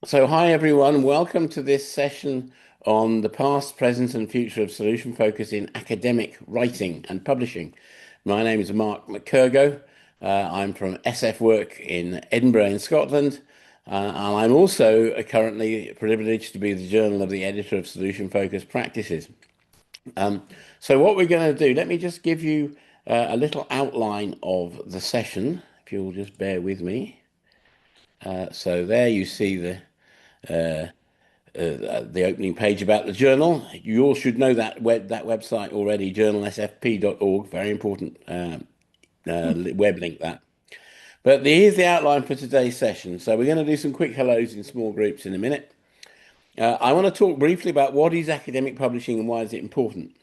So, hi everyone, welcome to this session on the past, present, and future of solution focus in academic writing and publishing. My name is Mark McKergow. I'm from SF Work in Edinburgh, in Scotland, and I'm also currently privileged to be the journal of the editor of Solution Focus Practices. Um, so, what we're going to do, let me just give you a little outline of the session, if you'll just bear with me. So, there you see the opening page about the journal. You all should know that website already, journalsfp.org. Very important web link that. But here's the outline for today's session. So we're going to do some quick hellos in small groups in a minute. I want to talk briefly about what is academic publishing and why is it important.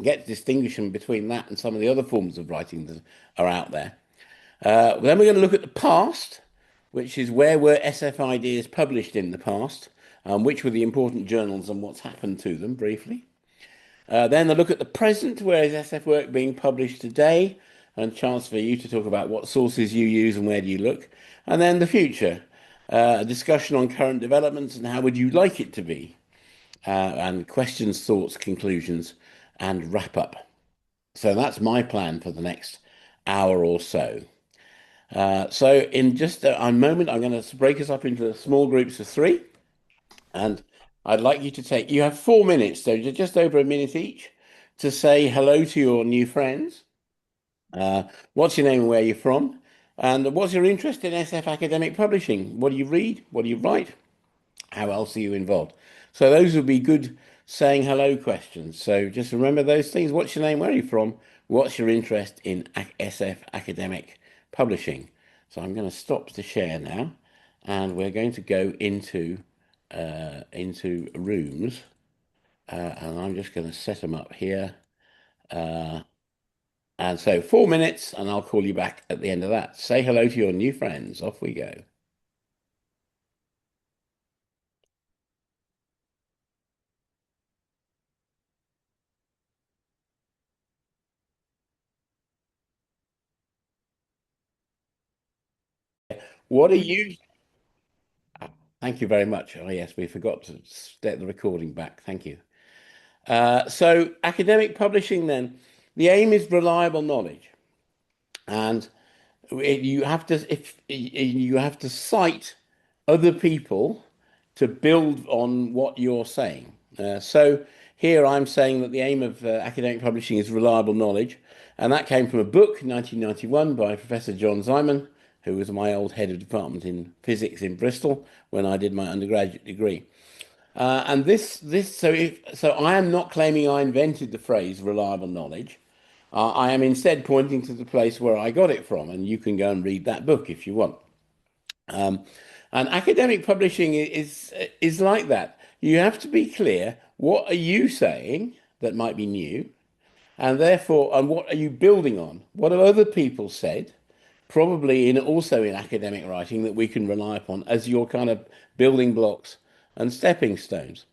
Get distinction between that and some of the other forms of writing that are out there. Then we're going to look at the past, which is where were SF ideas published in the past, which were the important journals and what's happened to them briefly. Then a look at the present, where is SF work being published today, and a chance for you to talk about what sources you use and where do you look. And then the future, a discussion on current developments and how would you like it to be, and questions, thoughts, conclusions, and wrap up. So that's my plan for the next hour or so. So in just a moment, I'm going to break us up into small groups of three, and I'd like you to you have 4 minutes, so just over a minute each, to say hello to your new friends. Uh, what's your name and where you're from? And what's your interest in SF academic publishing? What do you read? What do you write? How else are you involved? So those would be good saying hello questions. So just remember those things. What's your name? Where are you from? What's your interest in SF academic publishing? So I'm going to stop the share now, and we're going to go into rooms, and I'm just going to set them up here. Uh, and so 4 minutes, and I'll call you back at the end of that. Say hello to your new friends. Off we go. What are you? Thank you very much. Oh, yes, we forgot to set the recording back. Thank you. So, academic publishing, then, the aim is reliable knowledge, and you have to if you have to cite other people to build on what you're saying. So here I'm saying that the aim of academic publishing is reliable knowledge, and that came from a book, 1991, by Professor John Simon, who was my old head of department in physics in Bristol when I did my undergraduate degree. And so I am not claiming I invented the phrase reliable knowledge. I am instead pointing to the place where I got it from, and you can go and read that book if you want. Um, and academic publishing is like that. You have to be clear, what are you saying that might be new, and therefore, and what are you building on? What have other people said, probably in also in academic writing that we can rely upon as your kind of building blocks and stepping stones.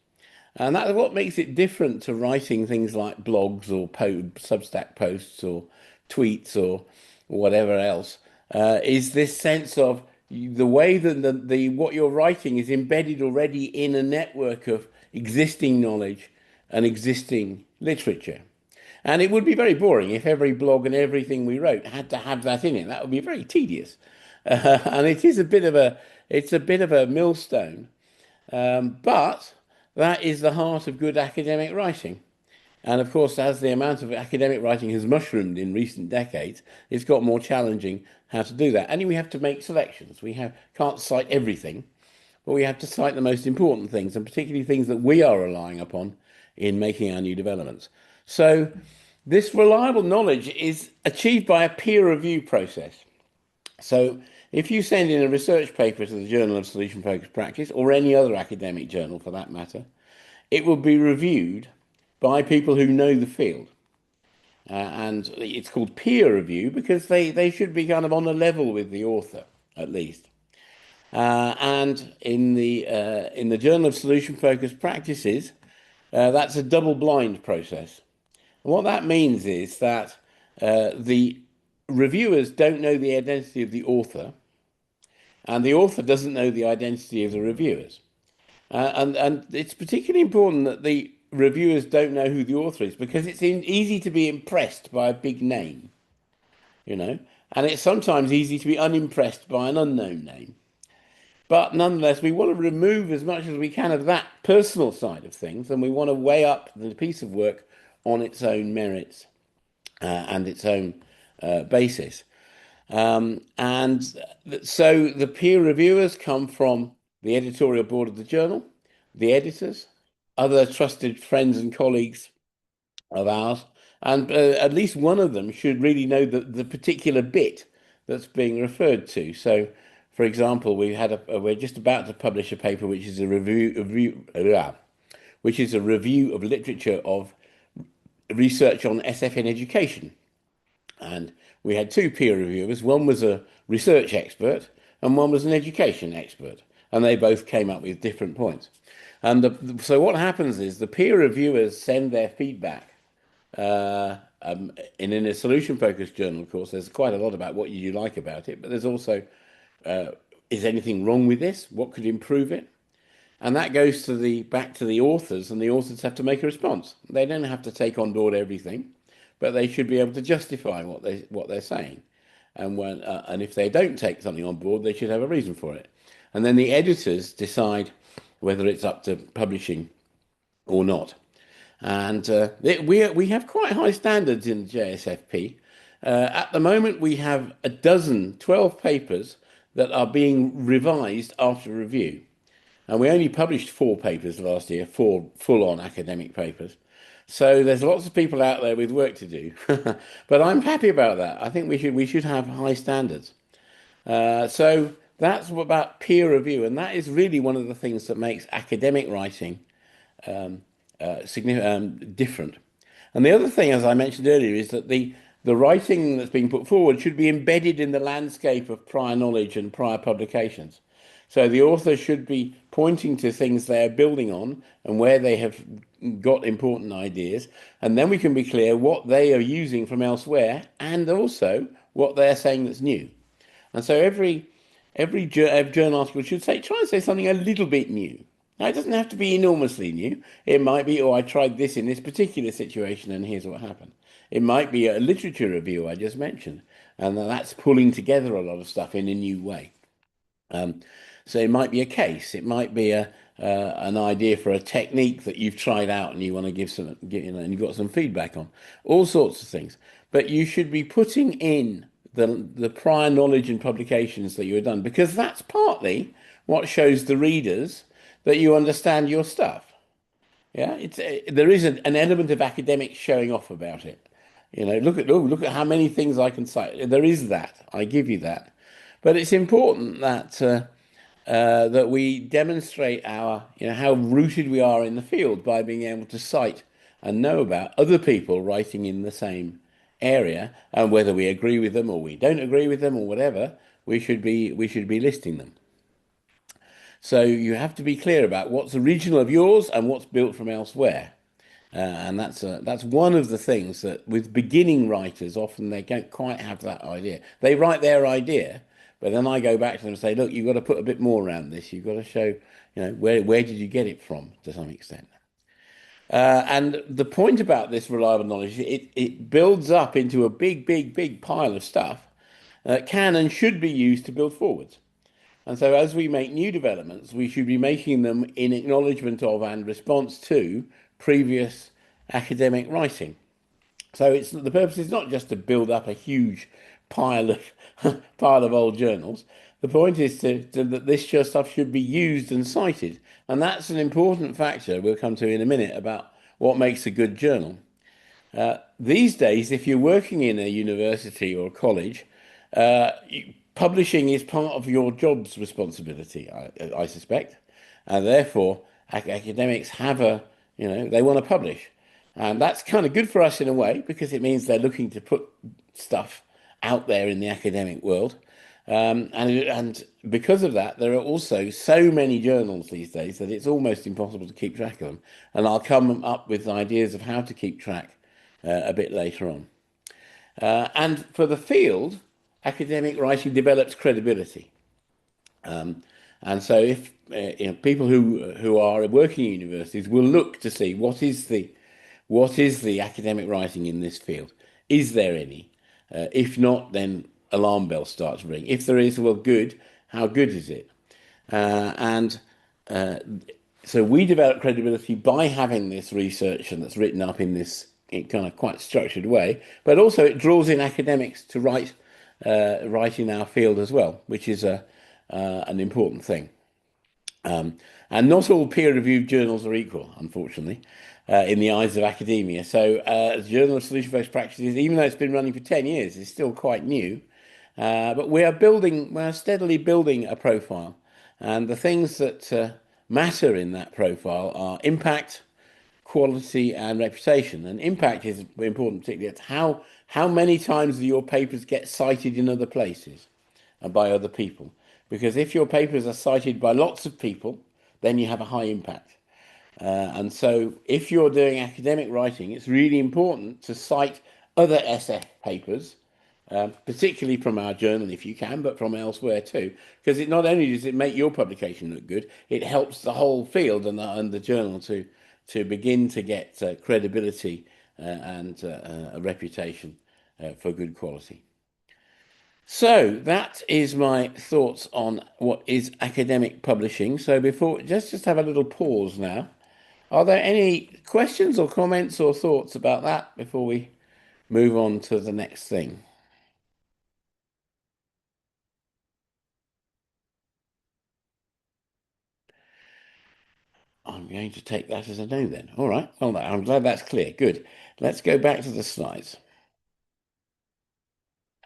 And that's what makes it different to writing things like blogs or Substack posts or tweets or whatever else, is this sense of the way that the what you're writing is embedded already in a network of existing knowledge and existing literature. And it would be very boring if every blog and everything we wrote had to have that in it. That would be very tedious. And it is a bit of a millstone. But that is the heart of good academic writing. And of course, as the amount of academic writing has mushroomed in recent decades, it's got more challenging how to do that. And we have to make selections. Can't cite everything, but we have to cite the most important things, and particularly things that we are relying upon in making our new developments. So this reliable knowledge is achieved by a peer review process. So if you send in a research paper to the Journal of Solution Focused Practice or any other academic journal for that matter, it will be reviewed by people who know the field. And it's called peer review because they should be kind of on a level with the author, at least. And in the Journal of Solution Focused Practices, that's a double blind process. And what that means is that the reviewers don't know the identity of the author, and the author doesn't know the identity of the reviewers. And it's particularly important that the reviewers don't know who the author is because it's easy to be impressed by a big name, you know, and it's sometimes easy to be unimpressed by an unknown name. But nonetheless, we want to remove as much as we can of that personal side of things, and we want to weigh up the piece of work on its own merits and its own basis. And so the peer reviewers come from the editorial board of the journal, the editors, other trusted friends and colleagues of ours, and at least one of them should really know the particular bit that's being referred to. So, for example, we're just about to publish a paper which is which is a review of literature of research on SF in education. And we had two peer reviewers. One was a research expert and one was an education expert. And they both came up with different points. And so what happens is the peer reviewers send their feedback. In a solution-focused journal, of course, there's quite a lot about what you like about it, but there's also, is anything wrong with this? What could improve it? And that goes to back to the authors, and the authors have to make a response. They don't have to take on board everything, but they should be able to justify what they're saying. And if they don't take something on board, they should have a reason for it. And then the editors decide whether it's up to publishing or not. And we have quite high standards in JSFP. At the moment, we have 12 papers that are being revised after review. And we only published 4 papers last year, 4 full-on academic papers. So there's lots of people out there with work to do. But I'm happy about that. I think we should have high standards. So that's about peer review, and that is really one of the things that makes academic writing different. And the other thing, as I mentioned earlier, is that the writing that's being put forward should be embedded in the landscape of prior knowledge and prior publications. So the author should be pointing to things they're building on and where they have got important ideas, and then we can be clear what they are using from elsewhere and also what they're saying that's new. And so every journal article should try and say something a little bit new. Now, it doesn't have to be enormously new. It might be, oh, I tried this in this particular situation and here's what happened. It might be a literature review I just mentioned, and that's pulling together a lot of stuff in a new way. So it might be a case, it might be an idea for a technique that you've tried out and you want to and you've got some feedback on, all sorts of things. But you should be putting in the prior knowledge and publications that you have done, because that's partly what shows the readers that you understand your stuff. Yeah, there is an element of academic showing off about it. Look at how many things I can cite. There is that. I give you that. But it's important that we demonstrate how rooted we are in the field by being able to cite and know about other people writing in the same area, and whether we agree with them or we don't agree with them or whatever, we should be listing them. So you have to be clear about what's original of yours and what's built from elsewhere. And that's one of the things that with beginning writers, often they don't quite have that idea. They write their idea, but then I go back to them and say, look, you've got to put a bit more around this. You've got to show, where did you get it from to some extent. And the point about this reliable knowledge, it builds up into a big, big, big pile of stuff that can and should be used to build forwards. And so as we make new developments, we should be making them in acknowledgement of and response to previous academic writing. So the purpose is not just to build up a huge pile of pile of old journals. The point is that this stuff should be used and cited. And that's an important factor we'll come to in a minute about what makes a good journal. These days, if you're working in a university or a college, publishing is part of your job's responsibility, I suspect, and therefore academics they want to publish, and that's kind of good for us in a way because it means they're looking to put stuff out there in the academic world, and because of that, there are also so many journals these days that it's almost impossible to keep track of them. And I'll come up with ideas of how to keep track a bit later on. And for the field, academic writing develops credibility. Um, and so if people who are working in universities will look to see what is the academic writing in this field? Is there any? If not, then alarm bells start to ring. If there is, well, good. How good is it? And uh, so we develop credibility by having this research and that's written up in this kind of quite structured way, but also it draws in academics to write in our field as well, which is an important thing. And not all peer-reviewed journals are equal, unfortunately, in the eyes of academia. So, the Journal of Solution-Based Practices, even though it's been running for 10 years, is still quite new. But we're steadily building a profile. And the things that matter in that profile are impact, quality, and reputation. And impact is important, particularly at how many times do your papers get cited in other places and by other people. Because if your papers are cited by lots of people, then you have a high impact. And so if you're doing academic writing, it's really important to cite other SF papers, particularly from our journal if you can, but from elsewhere too, because it not only does it make your publication look good, it helps the whole field and the journal to begin to get credibility and a reputation for good quality. So that is my thoughts on what is academic publishing. So before, just have a little pause now. Are there any questions or comments or thoughts about that before we move on to the next thing? I'm going to take that as a no then. All right. Well, I'm glad that's clear. Good. Let's go back to the slides.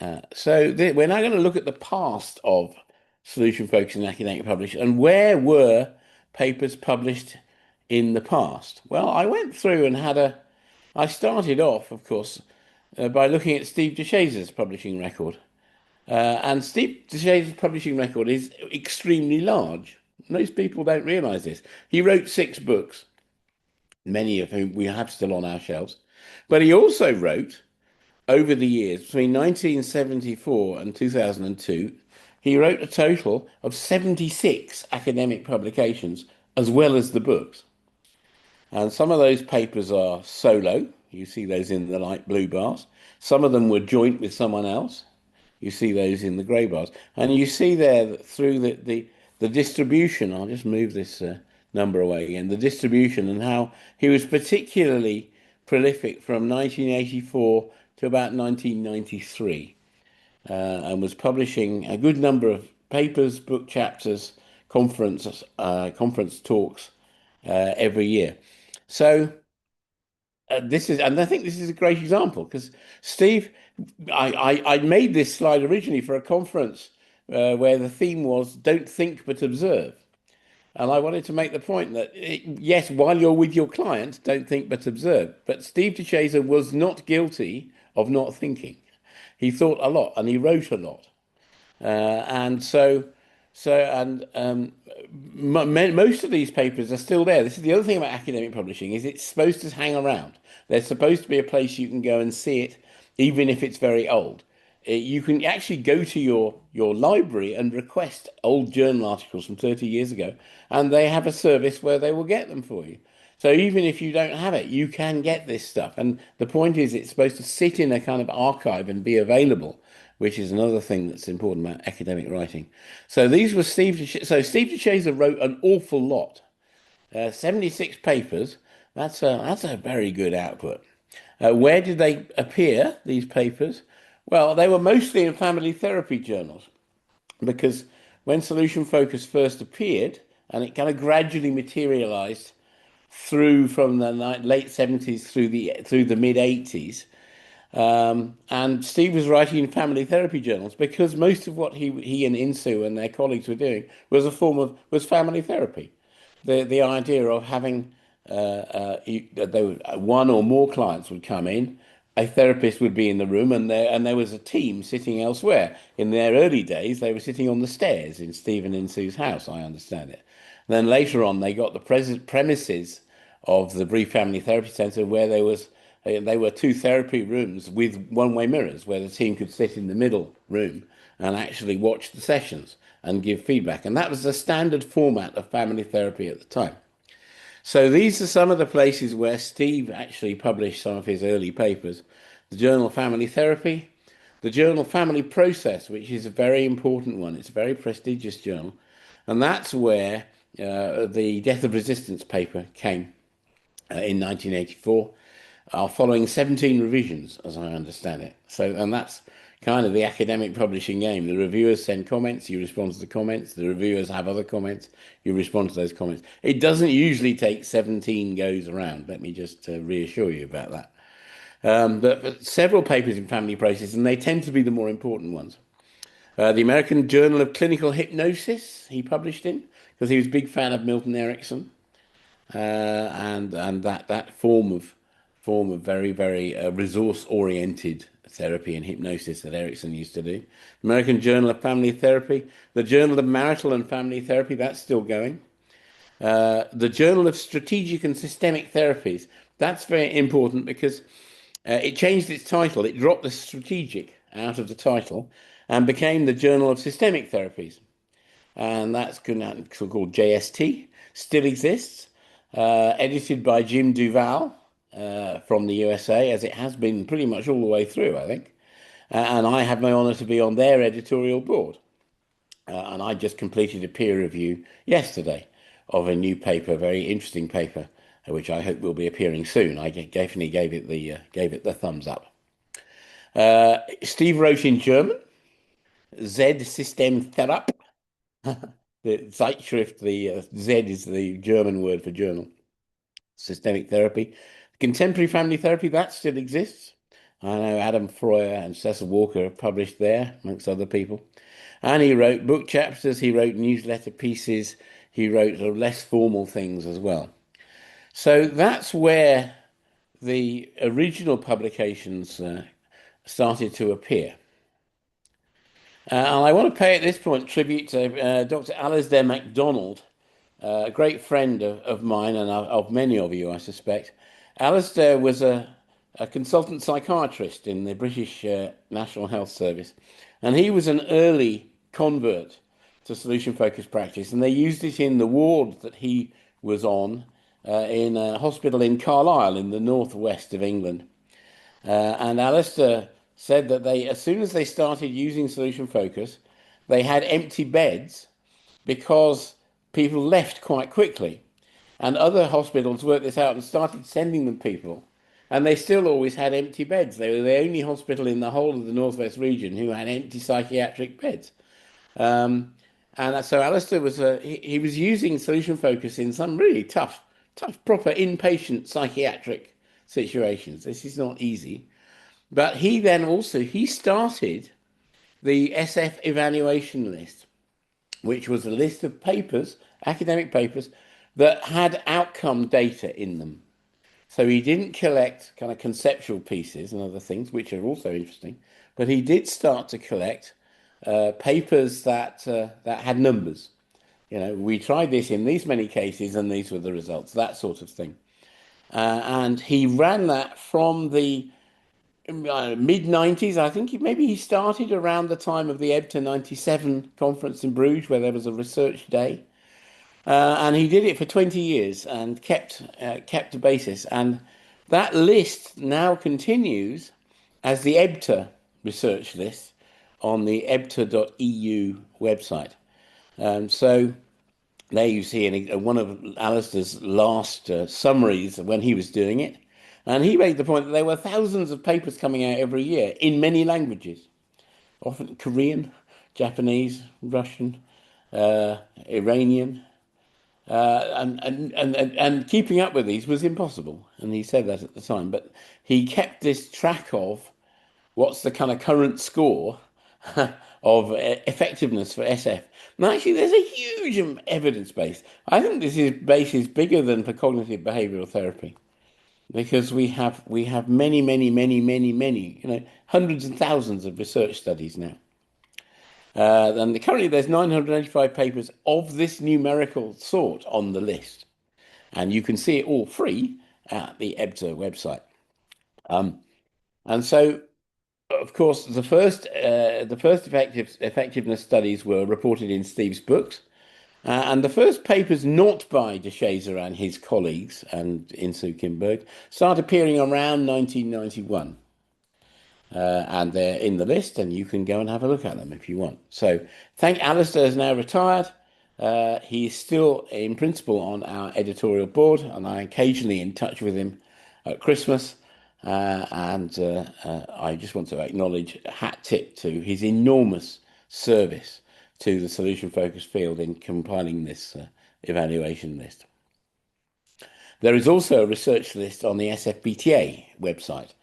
We're now going to look at the past of solution focused and academic publishing and where were papers published in the past. Well, I went through and I started off, of course, by looking at Steve DeShaze's publishing record. And Steve DeShaze's publishing record is extremely large. Most people don't realize this. He wrote 6 books, many of whom we have still on our shelves. But he also wrote, over the years, between 1974 and 2002, he wrote a total of 76 academic publications, as well as the books. And some of those papers are solo. You see those in the light blue bars. Some of them were joint with someone else. You see those in the grey bars. And you see there that through the distribution, I'll just move this number away again, the distribution and how he was particularly prolific from 1984 to about 1993 and was publishing a good number of papers, book chapters, conference talks every year. So and I think this is a great example because Steve, I made this slide originally for a conference where the theme was "Don't think but observe," and I wanted to make the point that yes, while you're with your client, don't think but observe. But Steve DeShazer was not guilty of not thinking. He thought a lot and he wrote a lot. And and most of these papers are still there. This is the other thing about academic publishing is it's supposed to hang around. There's supposed to be a place you can go and see it, even if it's very old. You can actually go to your library and request old journal articles from 30 years ago, and they have a service where they will get them for you. So even if you don't have it, you can get this stuff. And the point is, it's supposed to sit in a kind of archive and be available, which is another thing that's important about academic writing. So these were Steve DeShazer wrote an awful lot, 76 papers. That's a very good output. Where did they appear, these papers? Well, they were mostly in family therapy journals because when Solution Focus first appeared, and it kind of gradually materialized through from the late 70s through the mid 80s, and Steve was writing in family therapy journals because most of what he and Insu and their colleagues were doing was family therapy. The idea of having one or more clients would come in, a therapist would be in the room, and there was a team sitting elsewhere. In their early days, they were sitting on the stairs in Steve and Insu's house. I understand it. Then later on, they got the premises of the Brief Family Therapy Centre where they were 2 therapy rooms with one-way mirrors where the team could sit in the middle room and actually watch the sessions and give feedback. And that was the standard format of family therapy at the time. So these are some of the places where Steve actually published some of his early papers. The journal Family Therapy, the journal Family Process, which is a very important one. It's a very prestigious journal. And that's where the Death of Resistance paper came in 1984, following 17 revisions, as I understand it. So, and that's kind of the academic publishing game. The reviewers send comments, you respond to the comments. The reviewers have other comments, you respond to those comments. It doesn't usually take 17 goes around. Let me just reassure you about that. But several papers in family process, and they tend to be the more important ones. The American Journal of Clinical Hypnosis, he published in, because he was a big fan of Milton Erickson, and that form of very resource oriented therapy and hypnosis that Erickson used to do. American Journal of Family Therapy, the Journal of Marital and Family Therapy, that's still going. The Journal of Strategic and Systemic Therapies, that's very important because it changed its title. It dropped the strategic out of the title and became the Journal of Systemic Therapies. And that's called JST, still exists, edited by Jim Duval from the USA, as it has been pretty much all the way through, I think. And I have my honor to be on their editorial board. And I just completed a peer review yesterday of a new paper, a very interesting paper, which I hope will be appearing soon. I definitely gave it the thumbs up. Steve wrote in German, Z System Therap. The Zeitschrift, the Z is the German word for journal. Systemic therapy. Contemporary family therapy, that still exists. I know Adam Freuer and Cecil Walker have published there, amongst other people. And he wrote book chapters, he wrote newsletter pieces, he wrote sort of less formal things as well. So that's where the original publications started to appear. And I want to pay at this point tribute to Dr. Alasdair MacDonald, a great friend of mine and of many of you, I suspect. Alasdair was a consultant psychiatrist in the British National Health Service, and he was an early convert to solution-focused practice, and they used it in the ward that he was on in a hospital in Carlisle in the northwest of England. And Alistair said that as soon as they started using solution focus, they had empty beds because people left quite quickly. And other hospitals worked this out and started sending them people. And they still always had empty beds. They were the only hospital in the whole of the Northwest region who had empty psychiatric beds. And so Alistair he was using solution focus in some really tough, proper inpatient psychiatric situations. This is not easy. But he started the SF evaluation list, which was a list of papers, academic papers, that had outcome data in them. So he didn't collect kind of conceptual pieces and other things, which are also interesting, but he did start to collect papers that had numbers. You know, we tried this in these many cases, and these were the results, that sort of thing. And he ran that from the mid 90s. I think maybe he started around the time of the EBTA 97 conference in Bruges, where there was a research day. And he did it for 20 years and kept a basis. And that list now continues as the EBTA research list on the ebta.eu website. So there you see one of Alistair's last summaries when he was doing it. And he made the point that there were thousands of papers coming out every year in many languages, often Korean, Japanese, Russian, Iranian, and keeping up with these was impossible. And he said that at the time. But he kept this track of what's the kind of current score of effectiveness for SF. And actually, there's a huge evidence base. I think base is bigger than for cognitive behavioral therapy, because we have many, hundreds and thousands of research studies now. And currently there's 985 papers of this numerical sort on the list. And you can see it all free at the EBTA website. And so of course, the first effectiveness studies were reported in Steve's books, and the first papers not by de Shazer and his colleagues and Insoo Kim Berg started appearing around 1991. And they're in the list, and you can go and have a look at them if you want. So, thank Alistair is now retired. He's still in principle on our editorial board, and I'm occasionally in touch with him at Christmas. And I just want to acknowledge a hat tip to his enormous service to the solution focused field in compiling this evaluation list. There is also a research list on the SFBTA website,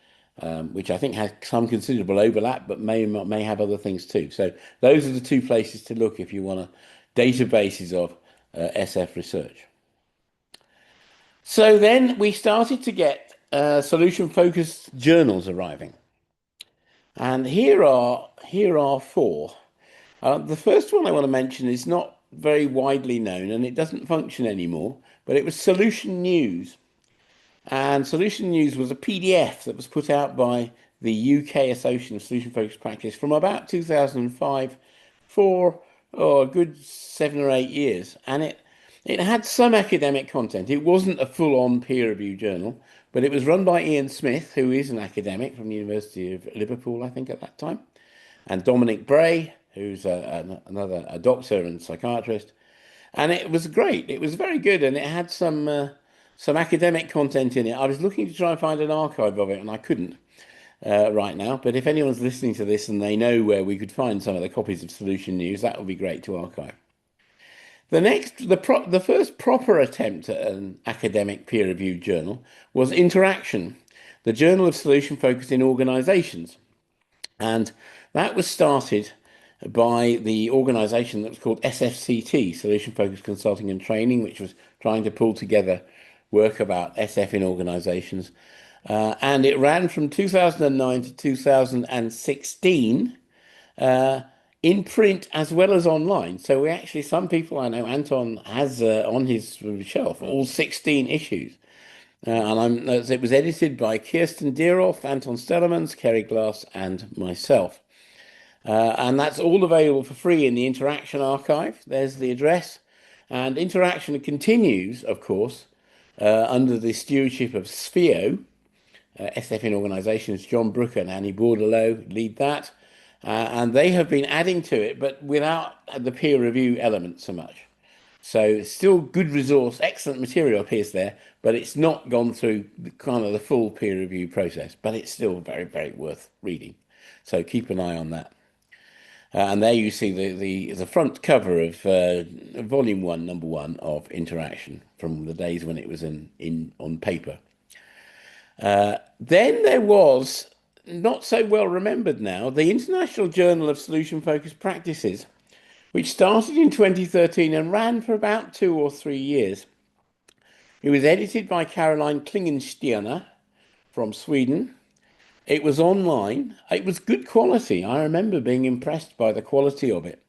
which I think has some considerable overlap, but may have other things too. So those are the two places to look if you want databases of SF research. So then we started to get solution-focused journals arriving, and here are four. The first one I want to mention is not very widely known, and it doesn't function anymore. But it was Solution News. And Solution News was a PDF that was put out by the UK Association of Solution Focused Practice from about 2005 for a good 7 or 8 years. And it had some academic content. It wasn't a full-on peer-reviewed journal, but it was run by Ian Smith, who is an academic from the University of Liverpool, I think, at that time, and Dominic Bray, who's a doctor and psychiatrist. And it was great. It was very good, and it had some academic content in it. I was looking to try and find an archive of it, and I couldn't right now. But if anyone's listening to this and they know where we could find some of the copies of Solution News, that would be great to archive. The first proper attempt at an academic peer-reviewed journal was Interaction, the Journal of Solution Focused in Organizations. And that was started by the organization that was called SFCT, Solution Focused Consulting and Training, which was trying to pull together work about SF in organizations. And it ran from 2009 to 2016 in print as well as online. So we actually, some people I know, Anton has on his shelf all 16 issues. It was edited by Kirsten Deeroff, Anton Stellemans, Kerry Glass, and myself. And that's all available for free in the Interaction archive. There's the address. And Interaction continues, of course, under the stewardship of SFIO, SF in Organizations. John Brooker and Annie Bordelot lead that. And they have been adding to it, but without the peer review element so much. So still good resource, excellent material appears there, but it's not gone through kind of the full peer review process, but it's still very, very worth reading. So keep an eye on that. And there you see the front cover of volume 1, number 1 of Interaction from the days when it was on paper. Then there was, not so well remembered now, the International Journal of Solution Focused Practices, which started in 2013 and ran for about 2 or 3 years. It was edited by Caroline Klingenstierna from Sweden. It was online. It was good quality. I remember being impressed by the quality of it.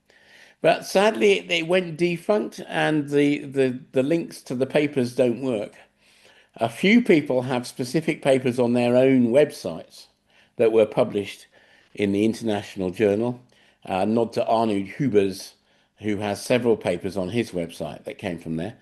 But sadly, it went defunct, and the links to the papers don't work. A few people have specific papers on their own websites that were published in the International Journal. Nod to Arnoud Hubers, who has several papers on his website that came from there.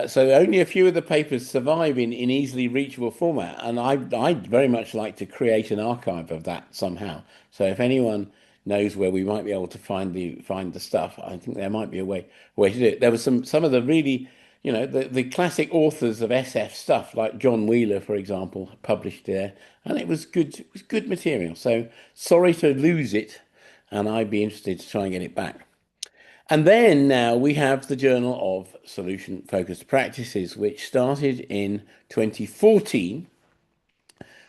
So only a few of the papers survive in easily reachable format, and I'd very much like to create an archive of that somehow. So if anyone knows where we might be able to find the stuff, I think there might be a way to do it. There was some of the really, the classic authors of SF stuff, like John Wheeler, for example, published there, and it was good. It was good material. So sorry to lose it, and I'd be interested to try and get it back. And then now we have the Journal of Solution Focused Practices, which started in 2014,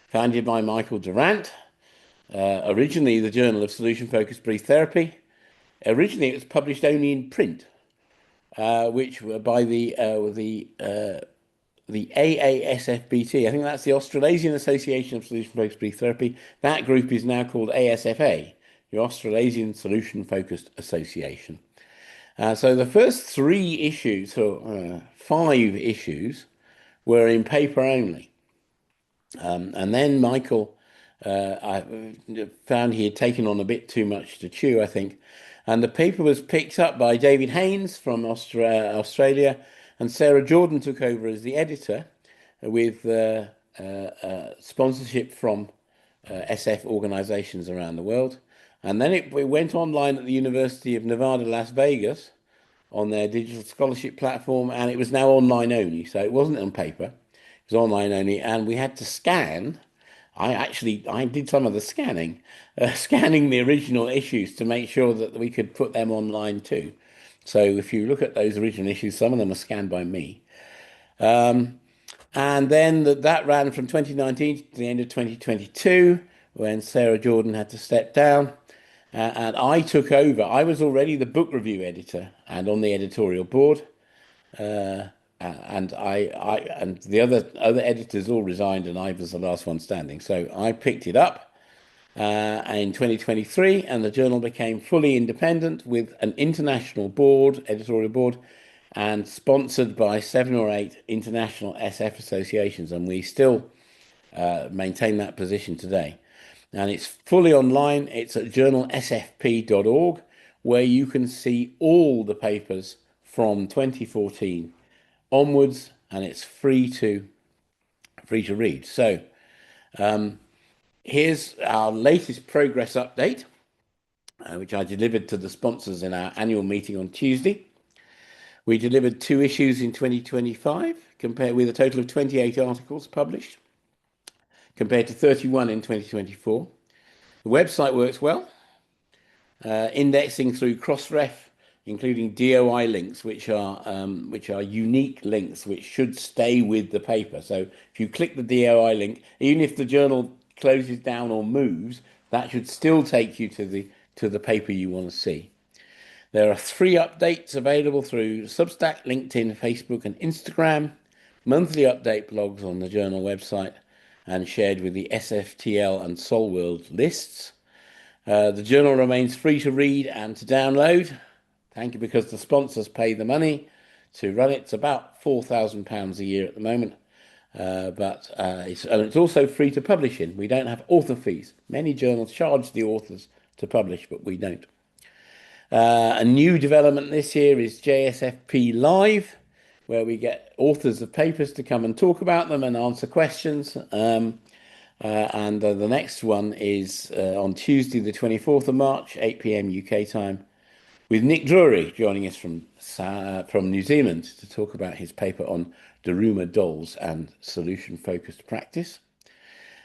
founded by Michael Durant. Originally, the Journal of Solution Focused Brief Therapy. Originally, it was published only in print, which were by the AASFBT. I think that's the Australasian Association of Solution Focused Brief Therapy. That group is now called ASFA, the Australasian Solution Focused Association. So the first 3 issues, or 5 issues, were in paper only. And then Michael I found he had taken on a bit too much to chew, I think. And the paper was picked up by David Haynes from Australia, and Sarah Jordan took over as the editor with sponsorship from SF organizations around the world. And then it went online at the University of Nevada, Las Vegas on their digital scholarship platform, and it was now online only. So it wasn't on paper, it was online only, and we had to scan. I did some of the scanning, scanning the original issues to make sure that we could put them online too. So if you look at those original issues, some of them are scanned by me. And then that ran from 2019 to the end of 2022 when Sarah Jordan had to step down. And I took over. I was already the book review editor and on the editorial board. And and the other editors all resigned, and I was the last one standing. So I picked it up in 2023, and the journal became fully independent with an international board, editorial board, and sponsored by 7 or 8 international SF associations, and we still maintain that position today. And it's fully online. It's at journalsfp.org, where you can see all the papers from 2014 onwards, and it's free to read. So here's our latest progress update, which I delivered to the sponsors in our annual meeting on Tuesday. We delivered 2 issues in 2025, compared with a total of 28 articles published, compared to 31 in 2024. The website works well, indexing through Crossref, including DOI links, which are unique links which should stay with the paper. So if you click the DOI link, even if the journal closes down or moves, that should still take you to the paper you want to see. There are 3 updates available through Substack, LinkedIn, Facebook, and Instagram, monthly update blogs on the journal website, and shared with the SFTL and Sol World lists. The journal remains free to read and to download. Thank you, because the sponsors pay the money to run it. It's about £4,000 a year at the moment, but it's also free to publish in. We don't have author fees. Many journals charge the authors to publish, but we don't. A new development this year is JSFP Live, where we get authors of papers to come and talk about them and answer questions. And the next one is on Tuesday, the 24th of March, 8 p.m. UK time, with Nick Drury joining us from New Zealand to talk about his paper on Daruma dolls and solution-focused practice.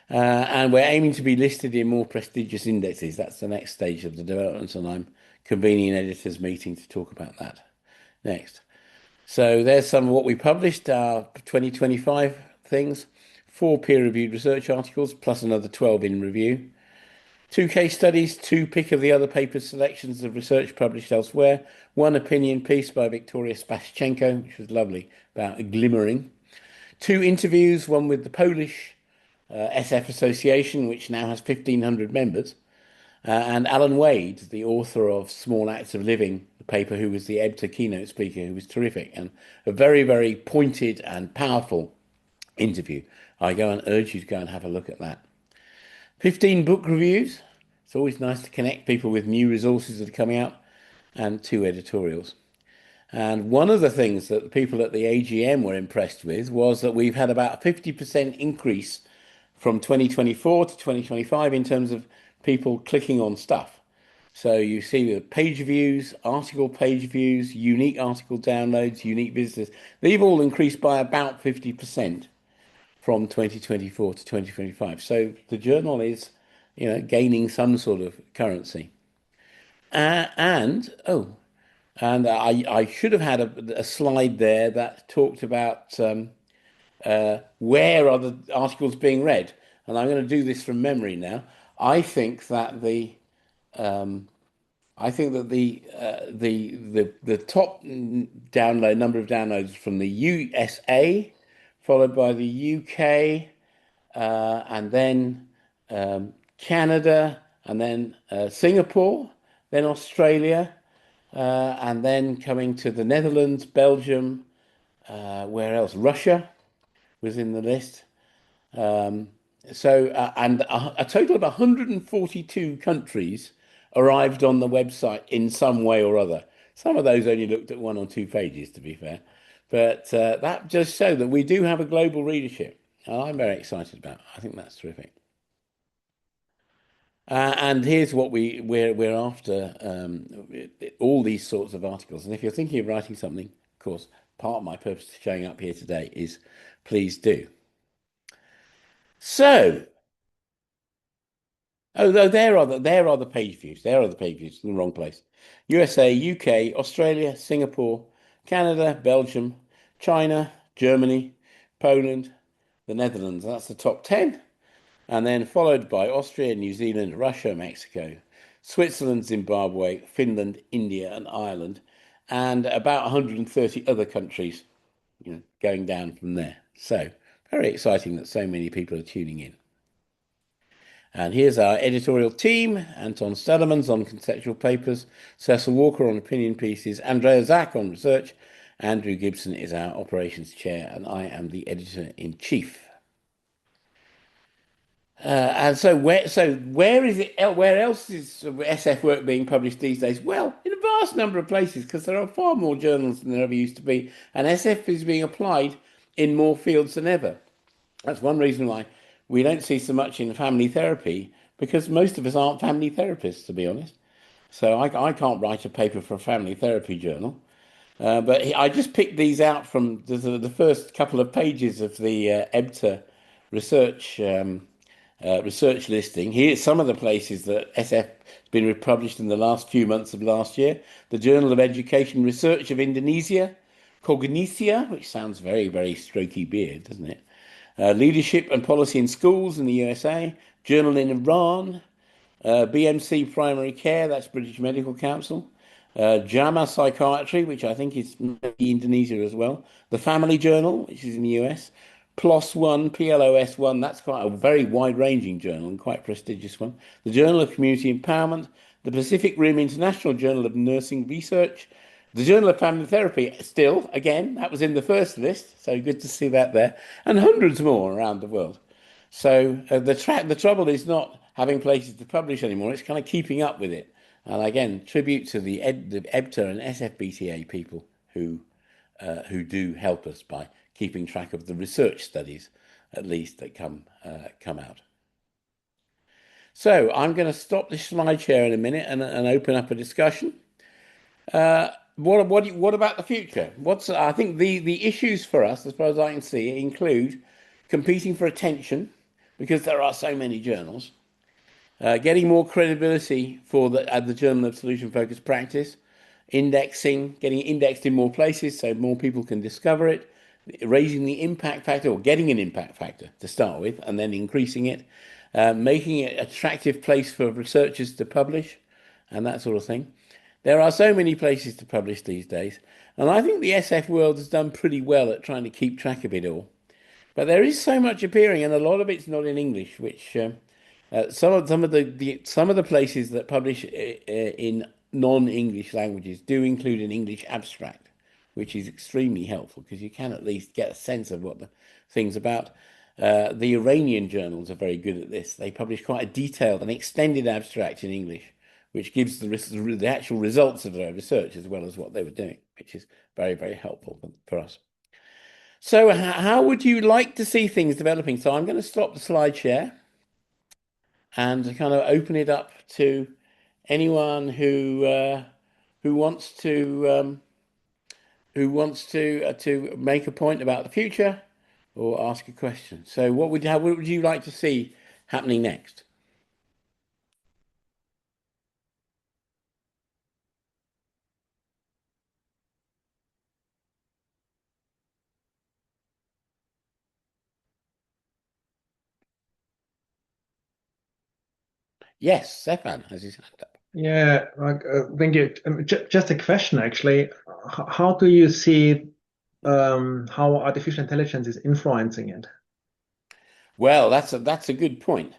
And we're aiming to be listed in more prestigious indexes. That's the next stage of the development, and I'm convening an editors meeting to talk about that next. So there's some of what we published, our 2025 things. 4 peer-reviewed research articles, plus another 12 in review. 2 case studies, 2 pick of the other papers selections of research published elsewhere. 1 opinion piece by Victoria Spaschenko, which was lovely, about glimmering. 2 interviews, one with the Polish SF Association, which now has 1,500 members, and Alan Wade, the author of Small Acts of Living, the paper, who was the EBTA keynote speaker, who was terrific, and a very, very pointed and powerful interview. I go and urge you to go and have a look at that. 15 book reviews. It's always nice to connect people with new resources that are coming out, and 2 editorials. And one of the things that the people at the AGM were impressed with was that we've had about a 50% increase from 2024 to 2025 in terms of people clicking on stuff. So you see the page views, article page views, unique article downloads, unique visitors. They've all increased by about 50% from 2024 to 2025. So the journal is, gaining some sort of currency. And I should have had a slide there that talked about where are the articles being read, and I'm going to do this from memory now. I think that the top number of downloads from the USA, followed by the UK, and then Canada, and then Singapore, then Australia, and then coming to the Netherlands, Belgium, where else? Russia was in the list. And a total of 142 countries arrived on the website in some way or other. Some of those only looked at one or two pages, to be fair. But that just showed that we do have a global readership. And I'm very excited about it. I think that's terrific. And here's what we're after all these sorts of articles. And if you're thinking of writing something, of course, part of my purpose of showing up here today is please do. So, oh, no, there are the page views. There are the page views in the wrong place. USA, UK, Australia, Singapore, Canada, Belgium, China, Germany, Poland, the Netherlands. That's the top 10. And then followed by Austria, New Zealand, Russia, Mexico, Switzerland, Zimbabwe, Finland, India, and Ireland, and about 130 other countries, going down from there. So very exciting that so many people are tuning in. And here's our editorial team: Anton Stellemans on conceptual papers, Cecil Walker on opinion pieces, Andrea Zach on research, Andrew Gibson is our operations chair, and I am the editor in chief. And so where is it? Where else is SF work being published these days? Well, in a vast number of places, because there are far more journals than there ever used to be, and SF is being applied in more fields than ever. That's one reason why we don't see so much in family therapy, because most of us aren't family therapists, to be honest. So I can't write a paper for a family therapy journal. But I just picked these out from the first couple of pages of the EBTA research research listing. Here's some of the places that SF has been republished in the last few months of last year. The Journal of Education Research of Indonesia, Cognitia, which sounds very, very strokey beard, doesn't it? Leadership and Policy in Schools in the USA, Journal in Iran, BMC Primary Care, that's British Medical Council, JAMA Psychiatry, which I think is maybe Indonesia as well, the Family Journal, which is in the US, PLOS One, PLOS One, that's quite a very wide-ranging journal and quite prestigious one. The Journal of Community Empowerment, the Pacific Rim International Journal of Nursing Research, the Journal of Family Therapy, still, again, that was in the first list, so good to see that there, and hundreds more around the world. So the trouble is not having places to publish anymore; it's kind of keeping up with it. And again, tribute to the EBTA and SFBTA people who do help us by keeping track of the research studies, at least that come out. So I'm going to stop the slide share in a minute and open up a discussion. What about the future? I think the issues for us, as far as I can see, include competing for attention because there are so many journals, getting more credibility for the Journal of Solution Focused Practice, indexing, getting it indexed in more places so more people can discover it, raising the impact factor or getting an impact factor to start with, and then increasing it, making it an attractive place for researchers to publish, and that sort of thing. There are so many places to publish these days, and I think the SF world has done pretty well at trying to keep track of it all. But there is so much appearing, and a lot of it's not in English, which some of the places that publish in non-English languages do include an English abstract, which is extremely helpful because you can at least get a sense of what the thing's about. The Iranian journals are very good at this. They publish quite a detailed and extended abstract in English, which gives the actual results of their research as well as what they were doing, which is very, very helpful for us. So how would you like to see things developing? So I'm going to stop the slide share and kind of open it up to anyone who wants to make a point about the future or ask a question. So how would you like to see happening next? Yes, Stefan has his hand up. Yeah, thank you. Just a question, actually. How do you see how artificial intelligence is influencing it? Well, that's a good point.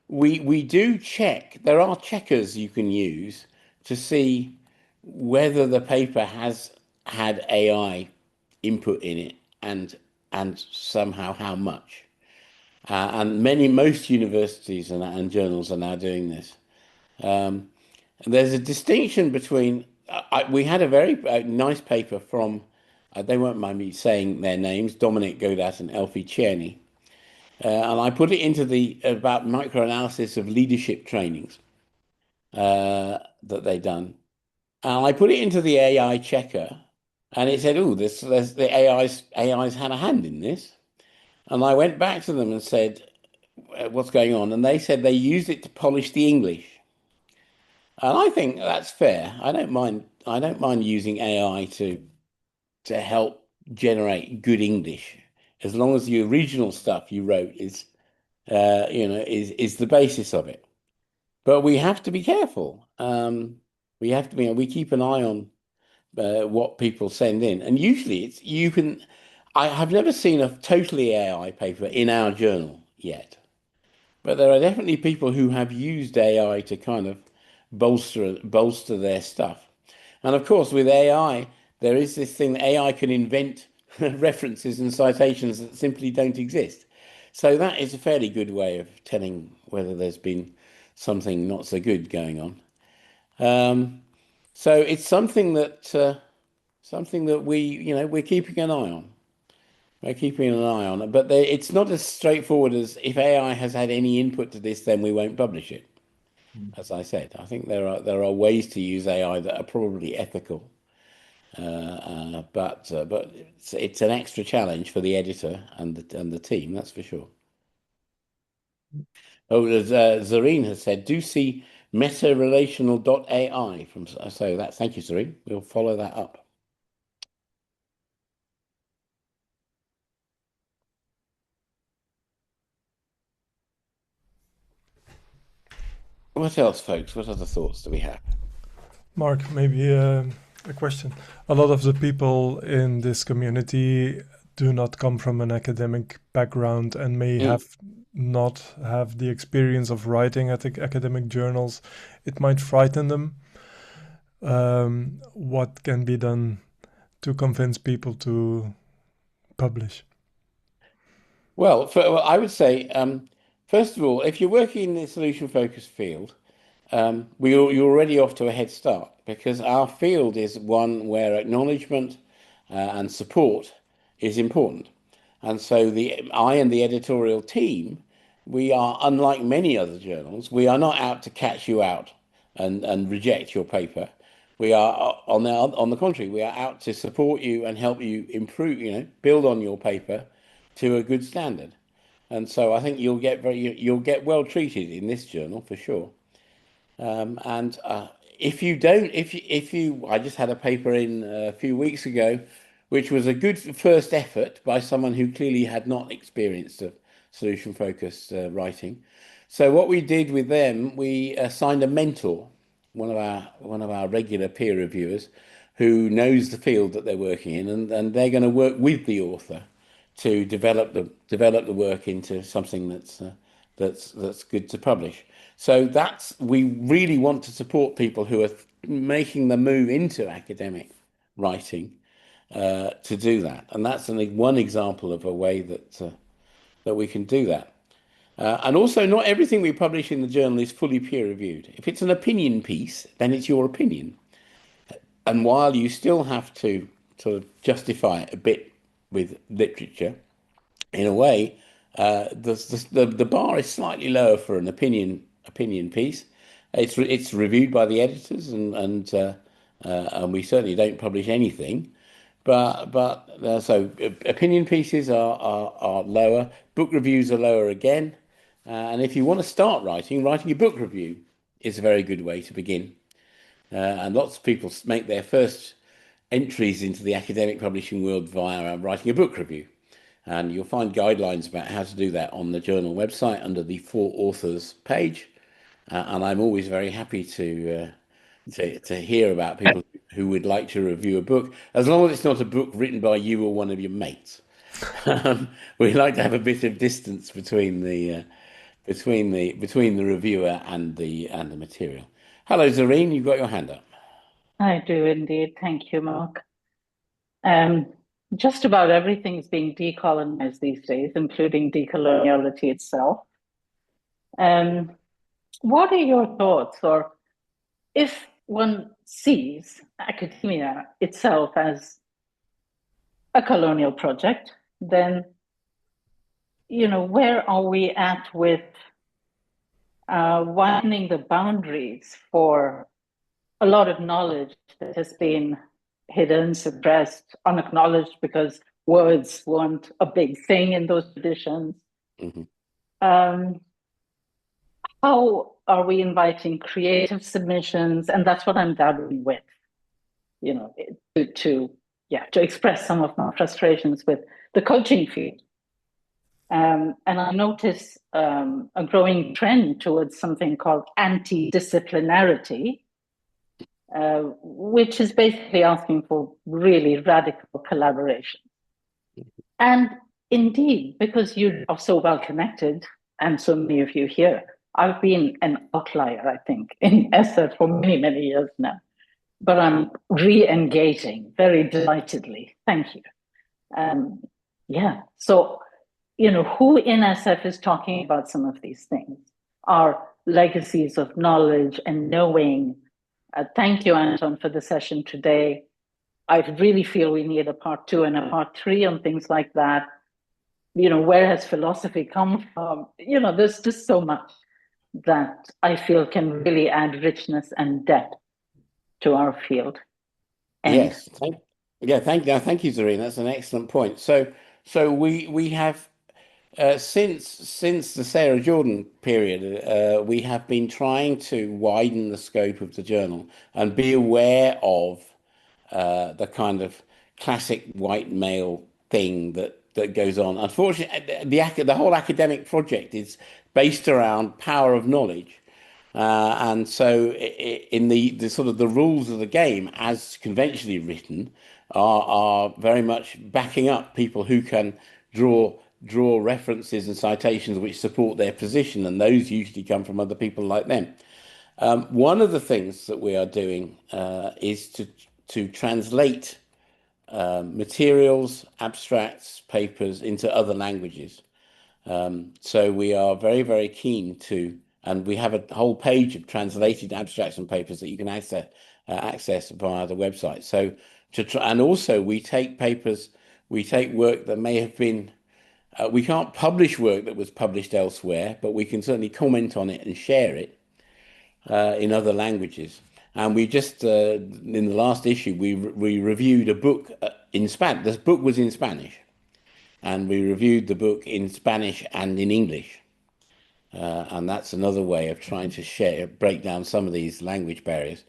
We do check. There are checkers you can use to see whether the paper has had AI input in it and somehow how much. and most universities and journals are now doing this. Um, there's a distinction between. We had a very nice paper from. They won't mind me saying their names, Dominic Godat and Elfie Tierney, and I put it into the about microanalysis of leadership trainings that they done, and I put it into the AI checker, and it said, "Oh, there's the AI's had a hand in this." And I went back to them and said, "What's going on?" And they said they used it to polish the English. And I think that's fair. I don't mind. I don't mind using AI to help generate good English, as long as the original stuff you wrote is the basis of it. But we have to be careful. We have to be. We keep an eye on what people send in, and usually it's you can. I have never seen a totally AI paper in our journal yet. But there are definitely people who have used AI to kind of bolster their stuff. And of course, with AI, there is this thing that AI can invent references and citations that simply don't exist. So that is a fairly good way of telling whether there's been something not so good going on. Um, so it's something that we're keeping an eye on. We're keeping an eye on it, but it's not as straightforward as if AI has had any input to this, then we won't publish it. As I said, I think there are ways to use AI that are probably ethical, but it's an extra challenge for the editor and the team, that's for sure. Oh, as Zareen has said, do see meta-relational.ai from so that. Thank you, Zareen. We'll follow that up. What else, folks? What other thoughts do we have? Mark, maybe a question. A lot of the people in this community do not come from an academic background and may Mm. not have the experience of writing at academic journals. It might frighten them. What can be done to convince people to publish? Well, I would say, first of all, if you're working in the solution focused field, you're already off to a head start because our field is one where acknowledgement and support is important. And so I and the editorial team, we are unlike many other journals. We are not out to catch you out and reject your paper. We are on the contrary, we are out to support you and help you improve, build on your paper to a good standard. And so I think you'll get well treated in this journal for sure. And if you don't, if you, I just had a paper in a few weeks ago, which was a good first effort by someone who clearly had not experienced a solution focused writing. So what we did with them, we assigned a mentor, one of our regular peer reviewers, who knows the field that they're working in, and they're going to work with the author to develop the work into something that's good to publish. So we really want to support people who are making the move into academic writing to do that, and that's only one example of a way that we can do that. And also, not everything we publish in the journal is fully peer reviewed. If it's an opinion piece, then it's your opinion, and while you still have to sort of justify it a bit with literature, in a way, the bar is slightly lower for an opinion piece. It's reviewed by the editors, and we certainly don't publish anything. So opinion pieces are lower. Book reviews are lower again. And if you want to start writing a book review is a very good way to begin. And lots of people make their first entries into the academic publishing world via writing a book review. And you'll find guidelines about how to do that on the journal website under the For Authors page. And I'm always very happy to hear about people who would like to review a book, as long as it's not a book written by you or one of your mates. We like to have a bit of distance between the reviewer and the material. Hello, Zareen, you've got your hand up. I do indeed. Thank you, Mark. Um, just about everything is being decolonized these days, including decoloniality itself. What are your thoughts, or if one sees academia itself as a colonial project, then, where are we at with widening the boundaries for a lot of knowledge that has been hidden, suppressed, unacknowledged because words weren't a big thing in those traditions? Hmm. Um, how are we inviting creative submissions? And that's what I'm dabbling with, to express some of my frustrations with the coaching field. And I notice a growing trend towards something called anti-disciplinarity, which is basically asking for really radical collaboration. And indeed, because you are so well connected, and so many of you here, I've been an outlier, I think, in SF for many, many years now. But I'm re-engaging very delightedly. Thank you. Yeah. So, who in SF is talking about some of these things? Our legacies of knowledge and knowing. Thank you, Anton, for the session today. I really feel we need a part 2 and a part 3 on things like that. Where has philosophy come from? There's just so much that I feel can really add richness and depth to our field. And Yes. Thank you, Zareen. That's an excellent point. So we have since the Sarah Jordan period, we have been trying to widen the scope of the journal and be aware of the kind of classic white male thing that goes on. Unfortunately, the whole academic project is based around power of knowledge. And so in the sort of the rules of the game as conventionally written are very much backing up people who can draw references and citations which support their position, and those usually come from other people like them. One of the things that we are doing is to translate materials, abstracts, papers into other languages. So we are very, very keen to, and we have a whole page of translated abstracts and papers that you can access via the website. So and also we take papers, we take work that may have been, we can't publish work that was published elsewhere, but we can certainly comment on it and share it in other languages. And we just, in the last issue, we reviewed a book in Spanish. This book was in Spanish, and we reviewed the book in Spanish and in English. And that's another way of trying to break down some of these language barriers.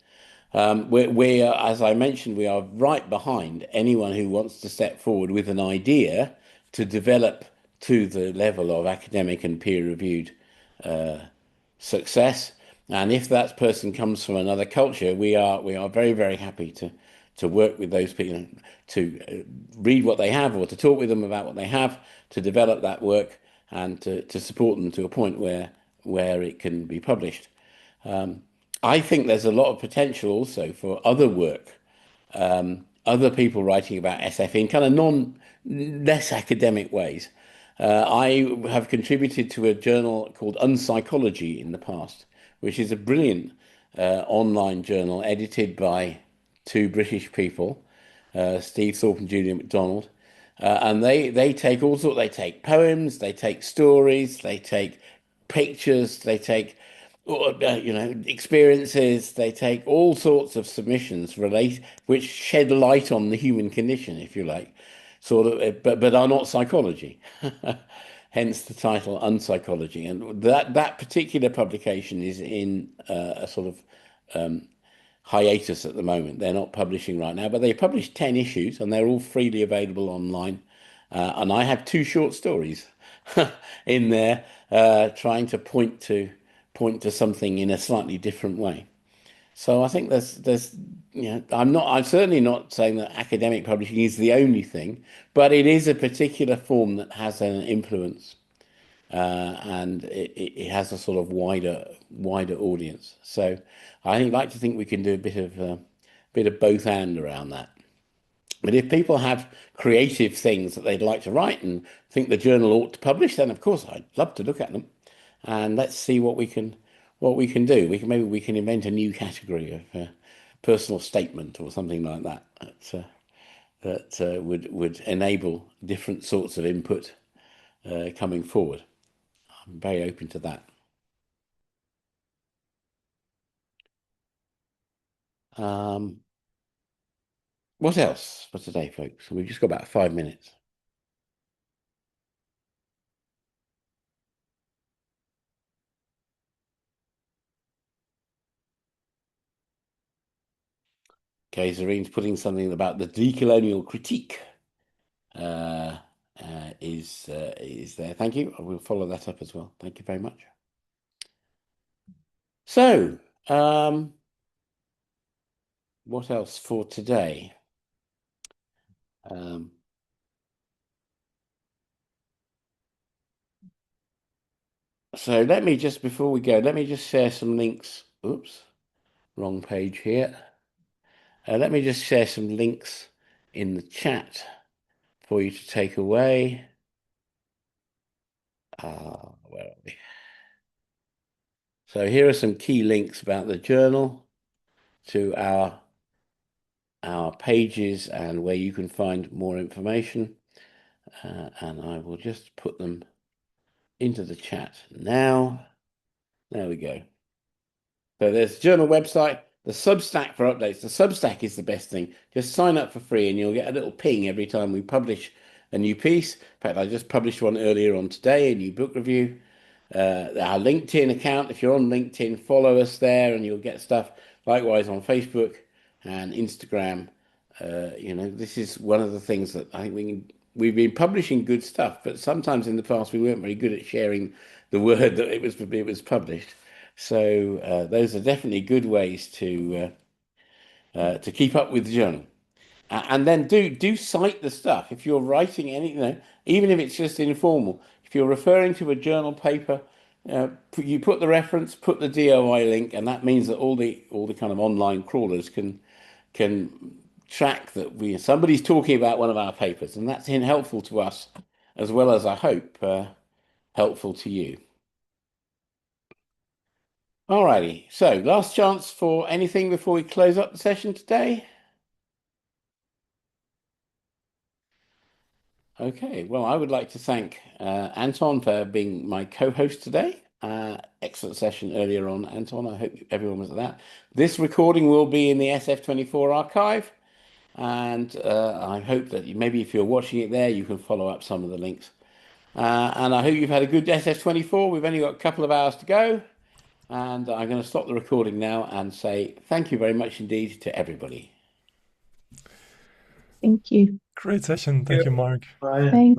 We are, as I mentioned, we are right behind anyone who wants to step forward with an idea to develop to the level of academic and peer-reviewed success. And if that person comes from another culture, we are very, very happy to work with those people, to read what they have or to talk with them about what they have, to develop that work and to support them to a point where it can be published. I think there's a lot of potential also for other work, other people writing about SF in kind of less academic ways. I have contributed to a journal called Unpsychology in the past, which is a brilliant online journal edited by two British people, Steve Thorpe and Julia MacDonald. And they take all sorts, they take poems, they take stories, they take pictures, they take experiences, they take all sorts of submissions which shed light on the human condition, if you like, sort of, but are not psychology. Hence the title Unpsychology. And that particular publication is in a sort of hiatus at the moment. They're not publishing right now, but they published 10 issues and they're all freely available online. And I have two short stories in there trying to point to something in a slightly different way. So I think I'm certainly not saying that academic publishing is the only thing, but it is a particular form that has an influence, and it has a sort of wider audience. So I like to think we can do a bit of both and around that. But if people have creative things that they'd like to write and think the journal ought to publish, then of course I'd love to look at them. And let's see what we can do. Maybe we can invent a new category of personal statement or something like that that would enable different sorts of input coming forward. I'm very open to that. What else for today, folks? We've just got about 5 minutes. Okay, Zorene's putting something about the decolonial critique is there. Thank you. I will follow that up as well. Thank you very much. So, what else for today? So let me just, before we go, let me just share some links. Oops, wrong page here. Let me just share some links in the chat for you to take away. Where are we? So here are some key links about the journal to our pages and where you can find more information. And I will just put them into the chat now. There we go. So there's the journal website, the Substack for updates. The Substack is the best thing. Just sign up for free and you'll get a little ping every time we publish a new piece. In fact, I just published one earlier on today, a new book review. Our LinkedIn account, if you're on LinkedIn, follow us there and you'll get stuff. Likewise on Facebook and Instagram. This is one of the things that I think we've been publishing good stuff, but sometimes in the past we weren't very good at sharing the word that it was published. So those are definitely good ways to keep up with the journal. And then do cite the stuff. If you're writing anything, even if it's just informal, if you're referring to a journal paper, you put the reference, put the DOI link, and that means that all the kind of online crawlers can track that somebody's talking about one of our papers, and that's helpful to us as well as I hope helpful to you. Alrighty, so last chance for anything before we close up the session today. Okay, well, I would like to thank Anton for being my co-host today. Excellent session earlier on, Anton. I hope everyone was at that. This recording will be in the SF24 archive, and I hope that maybe if you're watching it there, you can follow up some of the links. And I hope you've had a good SF24. We've only got a couple of hours to go, and I'm going to stop the recording now and say thank you very much indeed to everybody. Thank you. Great session. Thank you, Mark. Bye. Thanks.